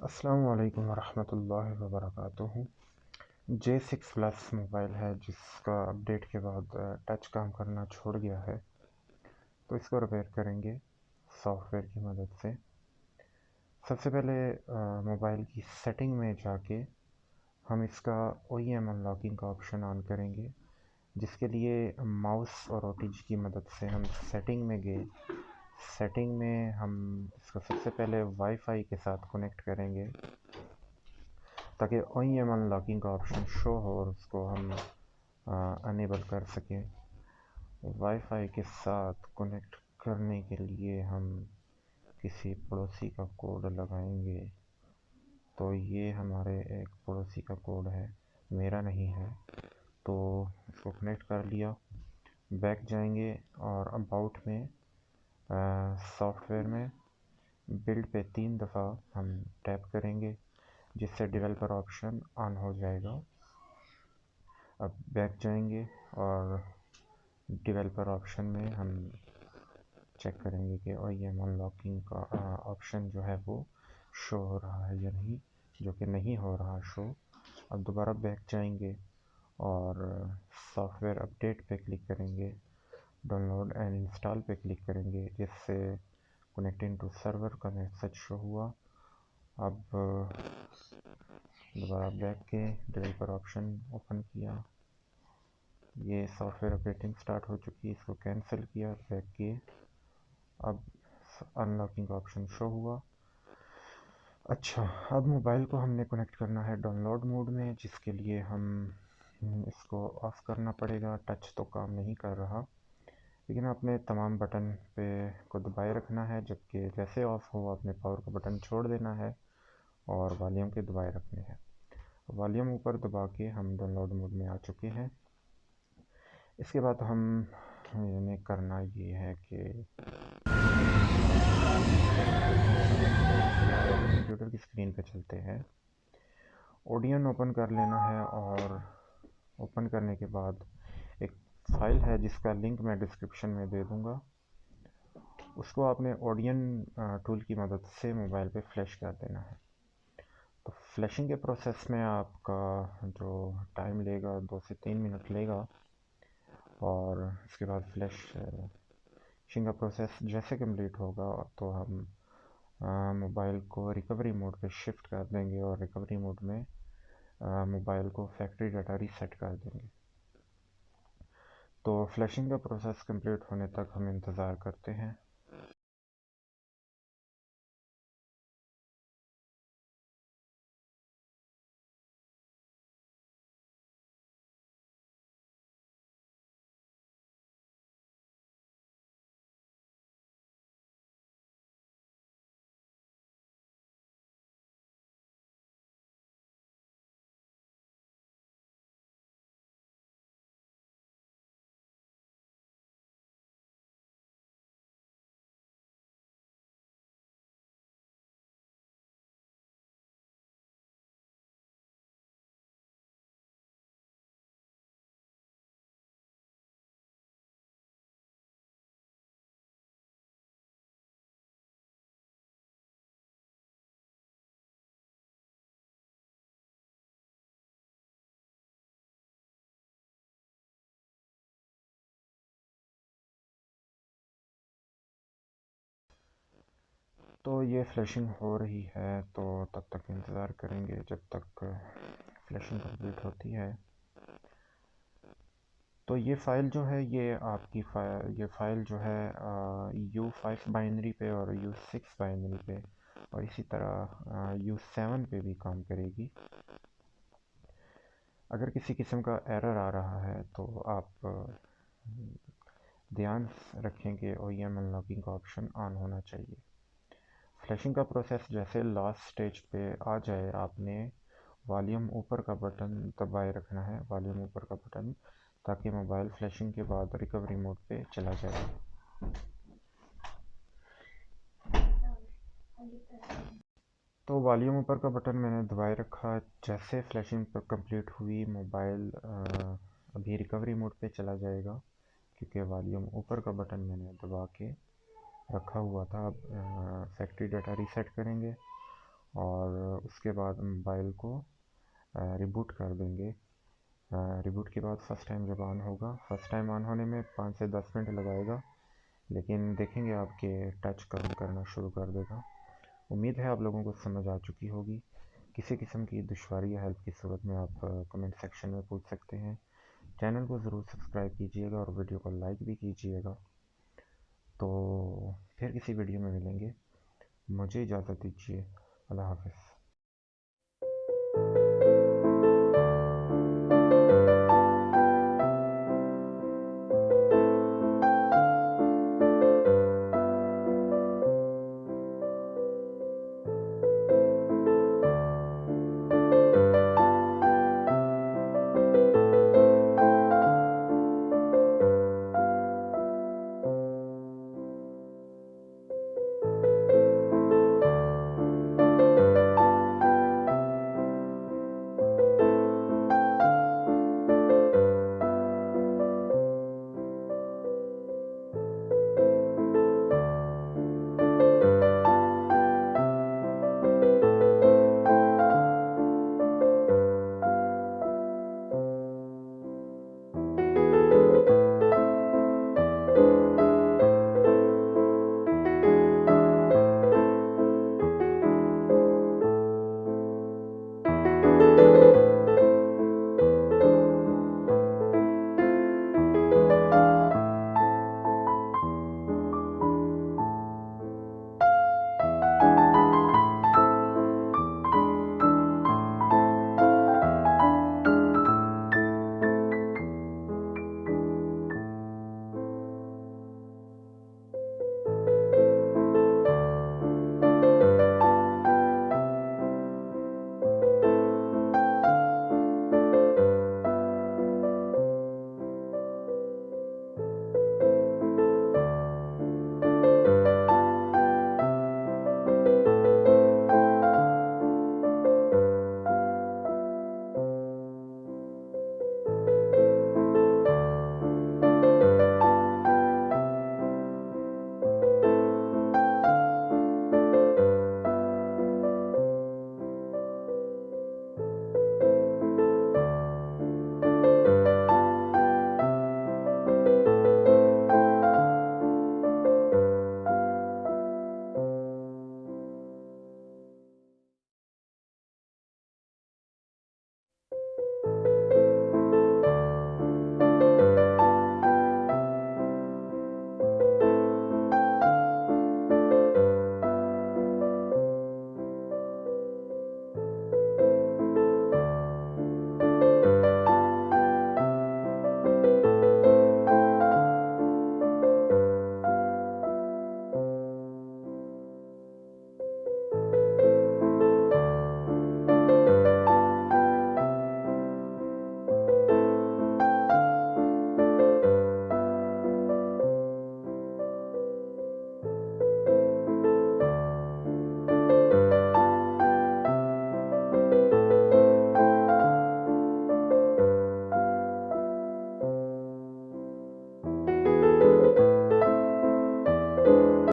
अस्सलामु अलैकुम वरहमतुल्लाहि वबरकातुहू। J6 प्लस मोबाइल है जिसका अपडेट के बाद टच काम करना छोड़ गया है, तो इसको रिपेयर करेंगे सॉफ्टवेयर की मदद से। सबसे पहले मोबाइल की सेटिंग में जाके हम इसका OEM अनलॉकिंग का ऑप्शन ऑन करेंगे, जिसके लिए माउस और OTG की मदद से हम सेटिंग में गए। सेटिंग में हम इसको सबसे पहले वाईफाई के साथ कनेक्ट करेंगे ताकि OEM अनलॉकिंग का ऑप्शन शो हो और उसको हम अनेबल कर सकें। वाईफाई के साथ कनेक्ट करने के लिए हम किसी पड़ोसी का कोड लगाएंगे। तो ये हमारे एक पड़ोसी का कोड है, मेरा नहीं है। तो इसको कनेक्ट कर लिया, बैक जाएंगे और अबाउट में सॉफ्टवेयर में बिल्ड पे 3 दफ़ा हम टैप करेंगे, जिससे डेवलपर ऑप्शन ऑन हो जाएगा। अब बैक जाएंगे और डेवलपर ऑप्शन में हम चेक करेंगे कि OEM अनलॉकिंग का ऑप्शन जो है वो शो हो रहा है या नहीं, जो कि नहीं हो रहा शो। अब दोबारा बैक जाएंगे और सॉफ्टवेयर अपडेट पे क्लिक करेंगे, डाउनलोड एंड इंस्टॉल पे क्लिक करेंगे, जिससे कनेक्टिंग टू सर्वर का मैसेज शो हुआ। अब दोबारा बैक के डेवलपर ऑप्शन ओपन किया, ये सॉफ्टवेयर अपडेटिंग स्टार्ट हो चुकी है, इसको कैंसिल किया, बैक किए। अब अनलॉकिंग का ऑप्शन शो हुआ। अच्छा, अब मोबाइल को हमने कनेक्ट करना है डाउनलोड मोड में, जिसके लिए हम इसको ऑफ़ करना पड़ेगा। टच तो काम नहीं कर रहा, लेकिन आपने तमाम बटन पे को दबाए रखना है, जबकि जैसे ऑफ़ हो आपने पावर का बटन छोड़ देना है और वॉल्यूम के दबाए रखने हैं। वॉल्यूम ऊपर दबा के हम डाउनलोड मोड में आ चुके हैं। इसके बाद हमें करना ये है कि कंप्यूटर की स्क्रीन पे चलते हैं, ओडियन ओपन कर लेना है और ओपन करने के बाद एक फ़ाइल है जिसका लिंक मैं डिस्क्रिप्शन में दे दूँगा। उसको आपने ओडियन टूल की मदद से मोबाइल पे फ्लैश कर देना है। तो फ्लैशिंग के प्रोसेस में आपका जो टाइम लेगा 2 से 3 मिनट लेगा, और इसके बाद फ्लैशिंग का प्रोसेस जैसे कंप्लीट होगा तो हम मोबाइल को रिकवरी मोड पे शिफ्ट कर देंगे और रिकवरी मोड में मोबाइल को फैक्ट्री डाटा रीसेट कर देंगे। तो फ्लैशिंग का प्रोसेस कंप्लीट होने तक हम इंतज़ार करते हैं। तो ये फ्लैशिंग हो रही है, तो तब तक इंतज़ार करेंगे जब तक फ्लैशिंग कंप्लीट होती है। तो ये फ़ाइल जो है ये फ़ाइल जो है U5 बाइनरी पे और U6 बाइनरी पे और इसी तरह U7 पे भी काम करेगी। अगर किसी किस्म का एरर आ रहा है तो आप ध्यान रखें कि OEM अनलॉकिंग का ऑप्शन ऑन होना चाहिए। फ्लैशिंग का प्रोसेस जैसे लास्ट स्टेज पे आ जाए, आपने वॉल्यूम ऊपर का बटन दबाए रखना है, वॉल्यूम ऊपर का बटन, ताकि मोबाइल फ्लैशिंग के बाद रिकवरी मोड पे चला जाए। तो वॉल्यूम ऊपर का बटन मैंने दबाए रखा। जैसे फ्लैशिंग पर कंप्लीट हुई, मोबाइल अभी रिकवरी मोड पे चला जाएगा, क्योंकि वॉल्यूम ऊपर का बटन मैंने दबा के रखा हुआ था। अब फैक्ट्री डाटा रीसेट करेंगे और उसके बाद मोबाइल को रिबूट कर देंगे। रिबूट के बाद फर्स्ट टाइम जब ऑन होगा, फर्स्ट टाइम ऑन होने में 5 से 10 मिनट लगाएगा, लेकिन देखेंगे आपके टच काम करना शुरू कर देगा। उम्मीद है आप लोगों को समझ आ चुकी होगी। किसी किस्म की दुश्वारी या हेल्प की सूरत में आप कमेंट सेक्शन में पूछ सकते हैं। चैनल को ज़रूर सब्सक्राइब कीजिएगा और वीडियो को लाइक भी कीजिएगा। तो फिर किसी वीडियो में मिलेंगे। मुझे इजाज़त दीजिए। अल्लाह हाफ़िज़।